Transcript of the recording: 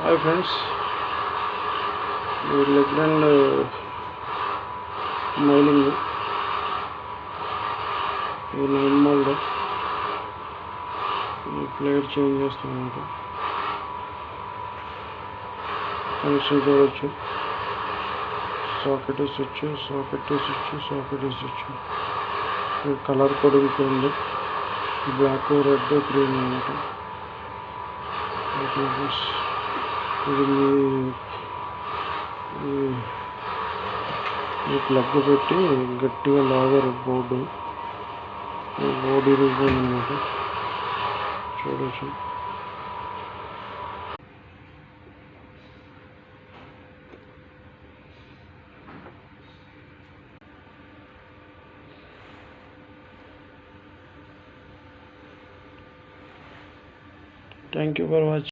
Hi friends, ఈ leg and మైలింగ్ ఈ 9 మోల్డ్ ఈ ప్లేట్ చేంజ్ చేస్తామన్నమాట. కనెక్షన్ చూడవచ్చు. Socket switch, socket switch, socket switch. Colour coding చూడండి, బ్లాక్, రెడ్, గ్రీన్ అన్నమాట. ఇది ఈ ప్లగ్ పెట్టి గట్టిగా లాగారు బోర్డు ఇరిగిపోయింది అన్నమాట. చూడవచ్చు. Thank you for watching.